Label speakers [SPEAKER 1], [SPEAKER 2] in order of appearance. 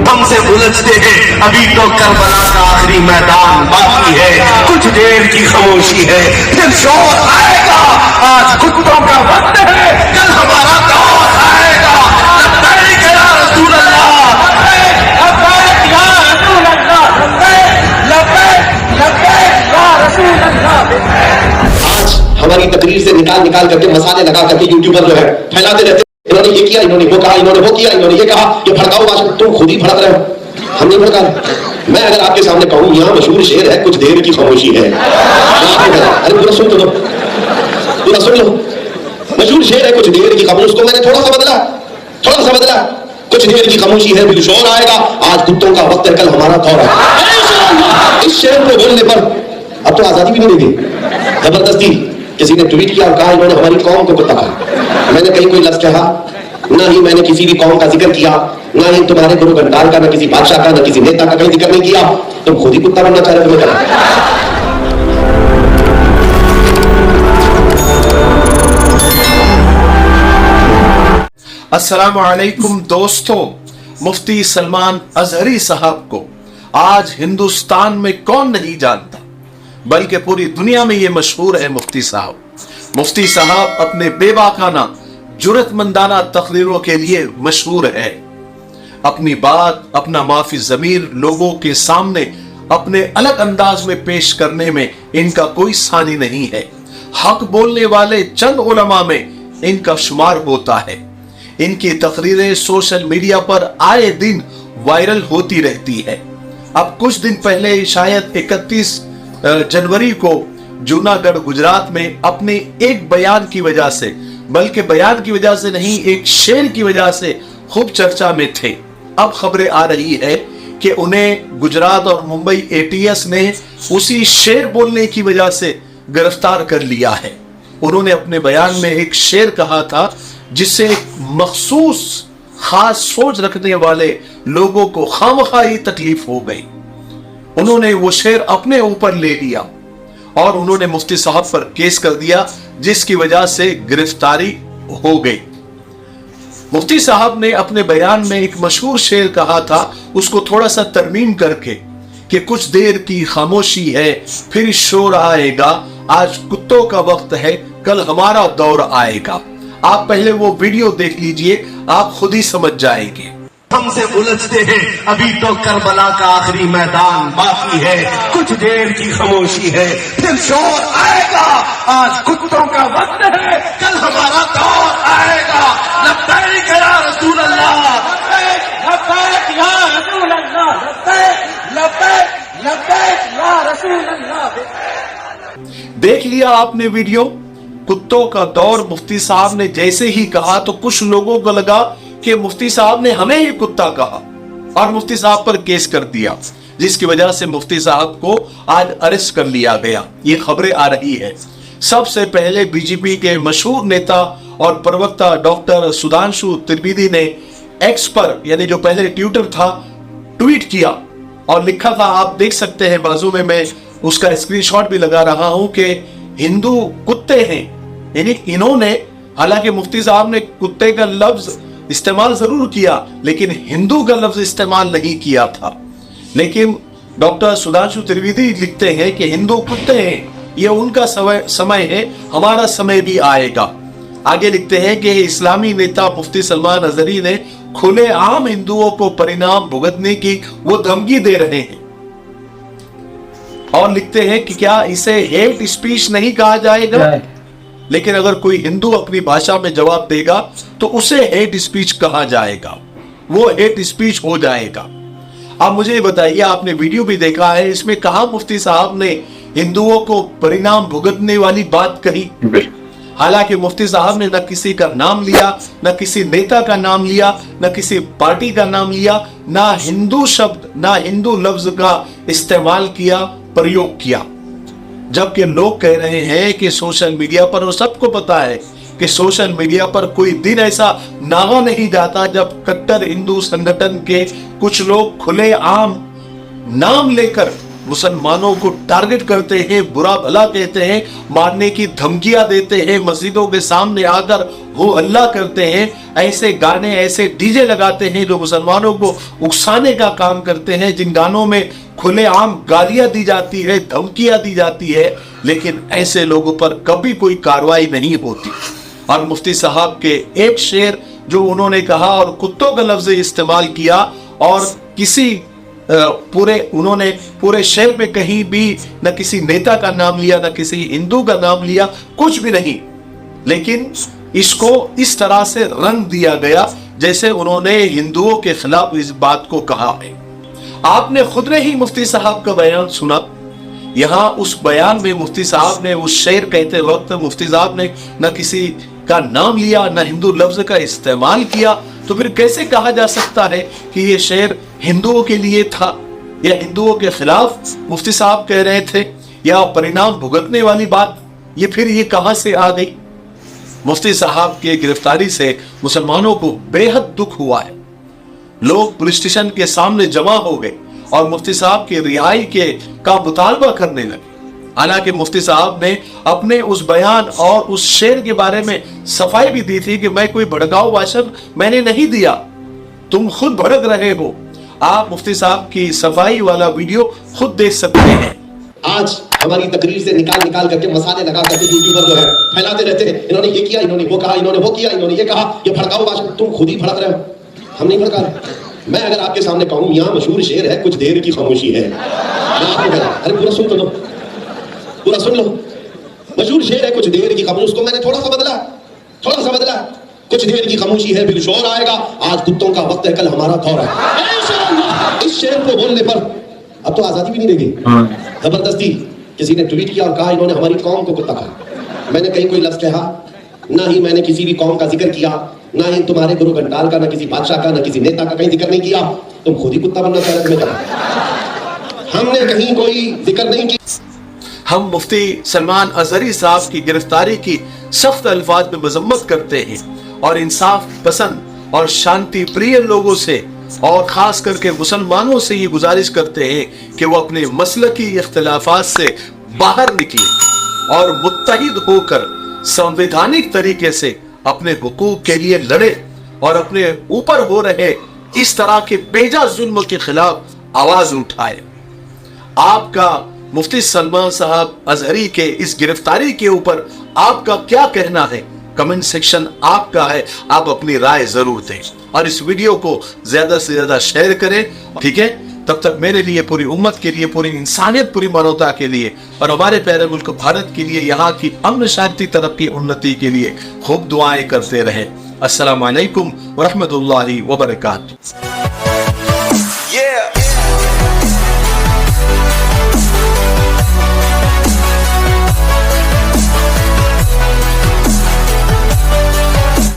[SPEAKER 1] हमसे उलझते हैं, अभी तो करबला का आखिरी मैदान बाकी है, कुछ देर की खामोशी है, फिर शोर आएगा। आज कुत्तों का वक्त है, कल हमारा दौर आएगा। लब्बैक या रसूल अल्लाह, लब्बैक या रसूल अल्लाह, लब्बैक लब्बैक या रसूल अल्लाह।
[SPEAKER 2] आज हमारी तकरीर से निकाल निकाल करके मसाले लगा करके यूट्यूबर जो है फैलाते रहते, इन्होंने ये किया, इन्होंने वो कहा, इन्होंने वो किया, इन्होंने ये कहा, ये भड़काऊ भाषण। तुम खुद ही भड़क रहे हो, हम नहीं भड़का। मैं अगर आपके सामने कहूँ यहाँ मशहूर शेर है, कुछ देर की खामोशी है, अरे पूरा सुन तो लो, पूरा सुन लो। मशहूर शेर है कुछ देर की खामोशी, उसको मैंने थोड़ा सा बदला, कुछ देर की खामोशी है, फिर शोर आएगा। आज कुत्तों का वक्त है, कल हमारा दौर है। इस शेर को बोलने पर अब तो आजादी भी नहीं देगी, जबरदस्ती किसी ने ट्वीट किया और कहा इन्होंने हमारी कौम को कुत्ता कहा। मैंने कहीं कोई लफ्ज कहा, ना ही मैंने किसी भी कौम का जिक्र किया, ना ही तुम्हारे गुरु घंटाल का, ना किसी बादशाह का, ना किसी नेता का कहीं जिक्र नहीं किया। तुम खुद ही कुत्ता बनना चाह रहे हो, तुम्हें क्या?
[SPEAKER 3] अस्सलामु अलैकुम दोस्तों, मुफ्ती सलमान अजहरी साहब को आज हिंदुस्तान में कौन नहीं जानता, बल्कि पूरी दुनिया में ये मशहूर है। मुफ्ती साहब अपने बेबाकाना जुर्रतमंदाना तकरीरों के लिए मशहूर है। अपनी बात, अपना माफी ज़मीर लोगों के सामने अपने अलग अंदाज में पेश करने में इनका कोई सानी नहीं है। हक बोलने वाले चंद उलमा में इनका शुमार होता है। इनकी तकरीरें सोशल मीडिया पर आए दिन वायरल होती रहती है। अब कुछ दिन पहले शायद 31 जनवरी को जूनागढ़ गुजरात में अपने एक बयान की वजह से, बल्कि बयान की वजह से नहीं, एक शेर की वजह से खूब चर्चा में थे। अब खबरें आ रही है कि उन्हें गुजरात और मुंबई ATS ने उसी शेर बोलने की वजह से गिरफ्तार कर लिया है। उन्होंने अपने बयान में एक शेर कहा था जिससे एक मखसूस खास सोच रखने वाले लोगों को खामखा ही तकलीफ हो गई। उन्होंने वो शेर अपने ऊपर ले लिया और उन्होंने मुफ्ती साहब पर केस कर दिया, जिसकी वजह से गिरफ्तारी हो गई। मुफ्ती साहब ने अपने बयान में एक मशहूर शेर कहा था, उसको थोड़ा सा तरमीम करके कि कुछ देर की खामोशी है, फिर शोर आएगा। आज कुत्तों का वक्त है, कल हमारा दौर आएगा। आप पहले वो वीडियो देख लीजिए, आप खुद ही समझ जाएंगे।
[SPEAKER 1] हमसे उलझते हैं, अभी तो करबला का आखिरी मैदान बाकी है, कुछ देर की खामोशी है, फिर शोर आएगा। आज कुत्तों का वक्त है, कल हमारा दौर आएगा। लब्बैक या रसूल अल्लाह, लब्बैक या रसूल अल्लाह, लब्बैक लब्बैक या रसूल अल्लाह।
[SPEAKER 3] देख लिया आपने वीडियो। कुत्तों का दौर मुफ्ती साहब ने जैसे ही कहा तो कुछ लोगों को लगा कि मुफ्ती साहब ने हमें ही कुत्ता कहा और मुफ्ती साहब पर केस कर दिया, जिसकी वजह से मुफ्ती साहब को आज अरेस्ट कर लिया गया। ये खबरें आ रही है। सबसे पहले बीजेपी के मशहूर नेता और प्रवक्ता डॉक्टर सुधांशु त्रिवेदी ने एक्स पर, यानी जो पहले ट्विटर था, ट्वीट किया और लिखा था, आप देख सकते हैं बाजू में, मैं उसका स्क्रीनशॉट भी लगा रहा हूं कि हिंदू कुत्ते हैं। यानी इन्होंने, हालांकि मुफ्ती साहब ने कुत्ते का लफ्ज इस्तेमाल जरूर किया लेकिन हिंदू का लफ्ज इस्तेमाल नहीं किया था। लेकिन डॉक्टर सुधांशु त्रिवेदी लिखते हैं कि हिंदू कुत्ते हैं, ये उनका समय है, हमारा समय भी आएगा। आगे लिखते हैं कि इस्लामी नेता मुफ्ती सलमान अजहरी ने खुले आम हिंदुओं को परिणाम भुगतने की वो धमकी दे रहे हैं और लिखते हैं कि क्या इसे हेट स्पीच नहीं कहा जाएगा, लेकिन अगर कोई हिंदू अपनी भाषा में जवाब देगा तो उसे हेट स्पीच कहा जाएगा, वो हेट स्पीच हो जाएगा। अब मुझे बताइए, आपने वीडियो भी देखा है, इसमें कहा मुफ्ती साहब ने हिंदुओं को परिणाम भुगतने वाली बात कही। हालांकि मुफ्ती साहब ने न किसी का नाम लिया, न किसी नेता का नाम लिया, न किसी पार्टी का नाम लिया, ना हिंदू शब्द, ना हिंदू लफ्ज का इस्तेमाल किया, प्रयोग किया। जबकि लोग कह रहे हैं कि सोशल मीडिया पर, और सबको पता है कि सोशल मीडिया पर कोई दिन ऐसा नागा नहीं जाता जब कट्टर हिंदू संगठन के कुछ लोग खुले आम नाम लेकर मुसलमानों को टारगेट करते हैं, बुरा भला कहते हैं, मारने की धमकियां देते हैं, मस्जिदों के सामने आकर वो अल्लाह करते हैं, ऐसे गाने ऐसे डीजे लगाते हैं जो मुसलमानों को उकसाने का काम करते हैं, जिन गानों में खुलेआम गालियां दी जाती है, धमकियां दी जाती है, लेकिन ऐसे लोगों पर कभी कोई कार्रवाई नहीं होती। और मुफ्ती साहब के एक शेर जो उन्होंने कहा और कुत्तों का लफ्ज इस्तेमाल किया, और किसी उन्होंने पूरे शेर में कहीं भी न किसी नेता का नाम लिया, न किसी हिंदू का नाम लिया, कुछ भी नहीं, लेकिन इसको इस तरह से रंग दिया गया जैसे उन्होंने हिंदुओं के खिलाफ इस बात को कहा है। आपने खुद ने ही मुफ्ती साहब का बयान सुना। यहाँ उस बयान में मुफ्ती साहब ने उस शेर कहते वक्त मुफ्ती साहब ने न किसी का नाम लिया, न हिंदू लफ्ज का इस्तेमाल किया, तो फिर कैसे कहा जा सकता है कि ये शेर हिंदुओं के लिए था या हिंदुओं के खिलाफ मुफ्ती साहब कह रहे थे, या परिणाम भुगतने वाली बात ये फिर ये कहां से आ गई? मुफ्ती साहब की गिरफ्तारी से मुसलमानों को बेहद दुख हुआ है। लोग पुलिस स्टेशन के सामने जमा हो गए और मुफ्ती साहब की रिहाई का मुतालबा करने लगे। हालांकि मुफ्ती साहब ने अपने उस बयान और उस शेर के बारे में सफाई भी दी थी कि मैं कोई भड़काऊ भाषण मैंने नहीं दिया, तुम खुद भड़क रहे हो। आप मुफ्ती साहब की सफाई वाला वीडियो खुद देख सकते हैं।
[SPEAKER 2] आज हमारी तकरीर से निकाल निकाल करके मसाले लगा करके यूट्यूबर जो है फैलाते रहते हैं, इन्होंने ये किया, इन्होंने वो कहा, इन्होंने वो किया, इन्होंने ये कहा, ये भड़काऊ भाषण। तुम खुद ही भड़क रहे हो, हम नहीं भड़का रहे। मैं अगर आपके सामने कहूं यहाँ मशहूर शेर है, कुछ देर की खामोशी है, अरे पूरा सुन तो लो, पूरा सुन लो। मशहूर शेर है कुछ देर की खामोशी, उसको मैंने थोड़ा सा बदला, कुछ देर की खामोशी है फिर शोर आएगा, आज कुत्तों का वक्त है कल हमारा दौर है। इस शेर को बोलने पर अब तो आजादी भी नहीं देगी। जबरदस्ती किसी ने ट्वीट किया और कहा इन्होंने हमारी कौम को कुत्ता कहा। मैंने कहीं कोई लफ्ज कहा, ना ही मैंने किसी भी कौम का जिक्र किया, ना ही तुम्हारे गुरु घंटाल का, ना किसी बादशाह का, ना किसी नेता का कहीं जिक्र नहीं किया। तुम खुद ही कुत्ता बनना चाह रहे थे, हमने कहीं कोई जिक्र नहीं किया।
[SPEAKER 3] हम मुफ्ती सलमान अजहरी साहब की गिरफ्तारी की सख्त अल्फाज में मजम्मत करते हैं और इंसाफ पसंद और शांति प्रिय लोगों से और खास करके मुसलमानों से ये गुजारिश करते हैं कि वो अपने मसलकी इख्तिलाफात से बाहर निकले और मुत्तहिद होकर संवैधानिक तरीके से अपने हुकूक के लिए लड़े और अपने ऊपर हो रहे इस तरह के बेजा जुल्म के खिलाफ आवाज उठाए। आपका मुफ्ती सलमान साहब अजहरी के इस गिरफ्तारी के ऊपर आपका क्या कहना है? कमेंट सेक्शन आपका है, आप अपनी राय जरूर दें और इस वीडियो को ज्यादा से ज्यादा शेयर करें, ठीक है? तब तक मेरे लिए, पूरी उम्मत के लिए, पूरी इंसानियत, पूरी मानवता के लिए और हमारे प्यारे मुल्क भारत के लिए, यहाँ की अमन शांति तरक्की उन्नति के लिए खूब दुआएं करते रहे। अस्सलाम वालेकुम व रहमतुल्लाहि व बरकातुहू।